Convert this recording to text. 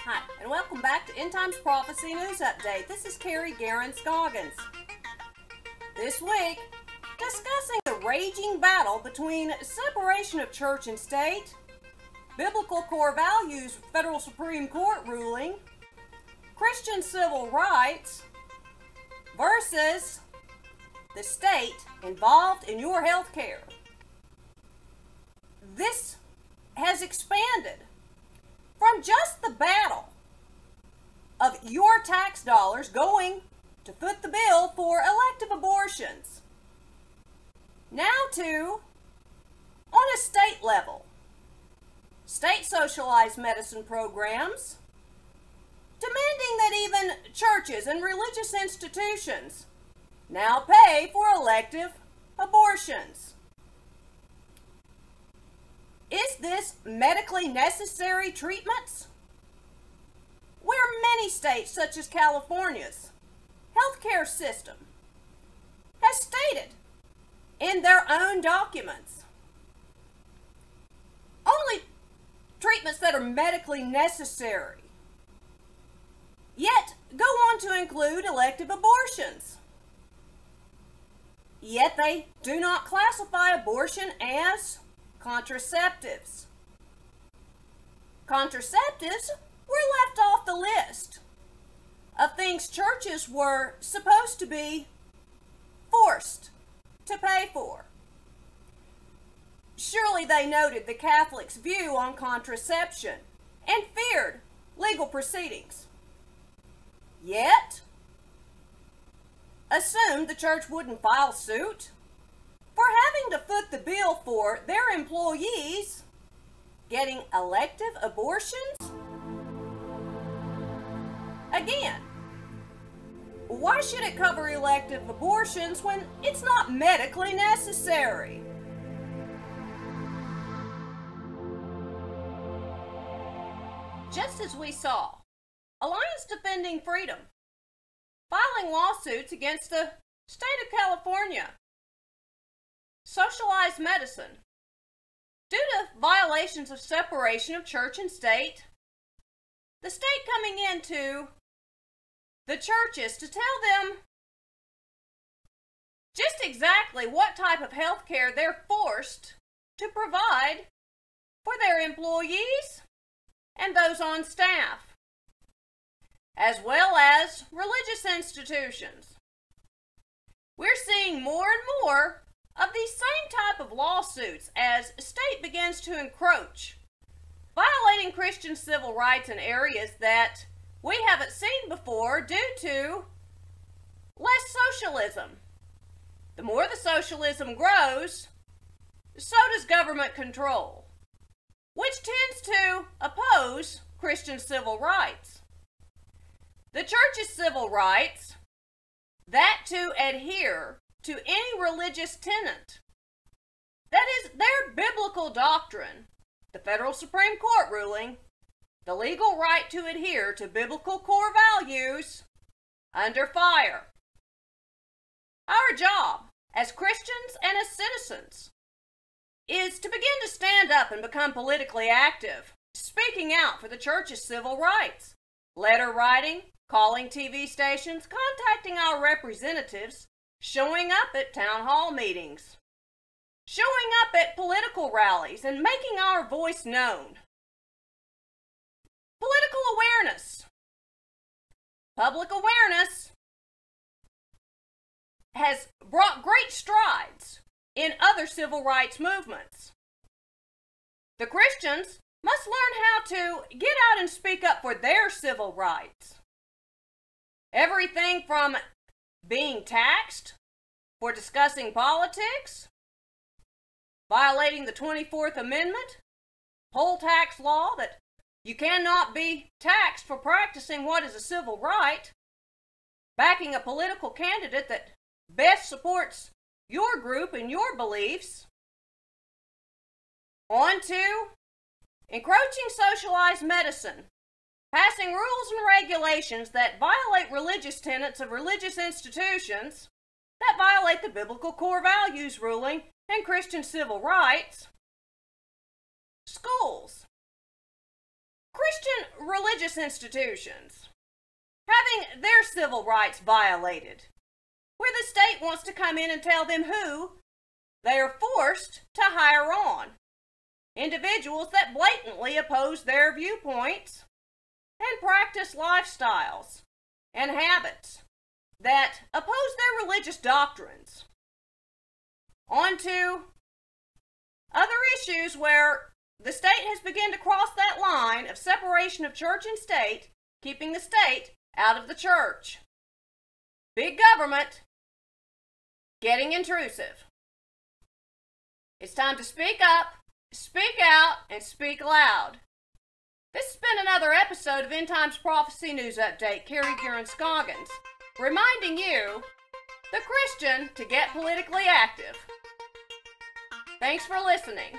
Hi, and welcome back to End Times Prophecy News Update. This is Carrie Geren Scoggins. This week, discussing the raging battle between separation of church and state, biblical core values, federal Supreme Court ruling, Christian civil rights, versus the state involved in your health care. This has expanded from just the battle of your tax dollars going to foot the bill for elective abortions, now to, on a state level, state socialized medicine programs, demanding that even churches and religious institutions now pay for elective abortions. Is this medically necessary treatments? Where many states, such as California's healthcare system, has stated in their own documents only treatments that are medically necessary, yet go on to include elective abortions. Yet they do not classify abortion as contraceptives. Contraceptives were left off the list of things churches were supposed to be forced to pay for. Surely they noted the Catholics' view on contraception and feared legal proceedings. Yet, assumed the church wouldn't file suit for having to foot the bill for their employees getting elective abortions? Again, why should it cover elective abortions when it's not medically necessary? Just as we saw Alliance Defending Freedom filing lawsuits against the state of California, Socialized medicine, due to violations of separation of church and state, the state coming into the churches to tell them just exactly what type of health care they're forced to provide for their employees and those on staff, as well as religious institutions. We're seeing more and more of these same type of lawsuits as state begins to encroach, violating Christian civil rights in areas that we haven't seen before due to less socialism. The more the socialism grows, so does government control, which tends to oppose Christian civil rights. The church's civil rights, that to adhere to any religious tenet, that is their biblical doctrine, the federal Supreme Court ruling, the legal right to adhere to biblical core values, under fire. Our job as Christians and as citizens is to begin to stand up and become politically active, speaking out for the church's civil rights, letter writing, calling TV stations, contacting our representatives, showing up at town hall meetings, showing up at political rallies, and making our voice known. Political awareness, public awareness, has brought great strides in other civil rights movements. The Christians must learn how to get out and speak up for their civil rights. Everything from being taxed for discussing politics, violating the 24th Amendment, poll tax law that you cannot be taxed for practicing what is a civil right, backing a political candidate that best supports your group and your beliefs, on to encroaching socialized medicine, passing rules and regulations that violate religious tenets of religious institutions, that violate the biblical core values ruling and Christian civil rights, schools, Christian religious institutions having their civil rights violated, where the state wants to come in and tell them who they are forced to hire on. Individuals that blatantly oppose their viewpoints and practice lifestyles and habits that oppose their religious doctrines. On to other issues where the state has begun to cross that line of separation of church and state, keeping the state out of the church. Big government getting intrusive. It's time to speak up, speak out, and speak loud. This has been another episode of End Times Prophecy News Update. Carrie Geren Scoggins, reminding you, the Christian, to get politically active. Thanks for listening.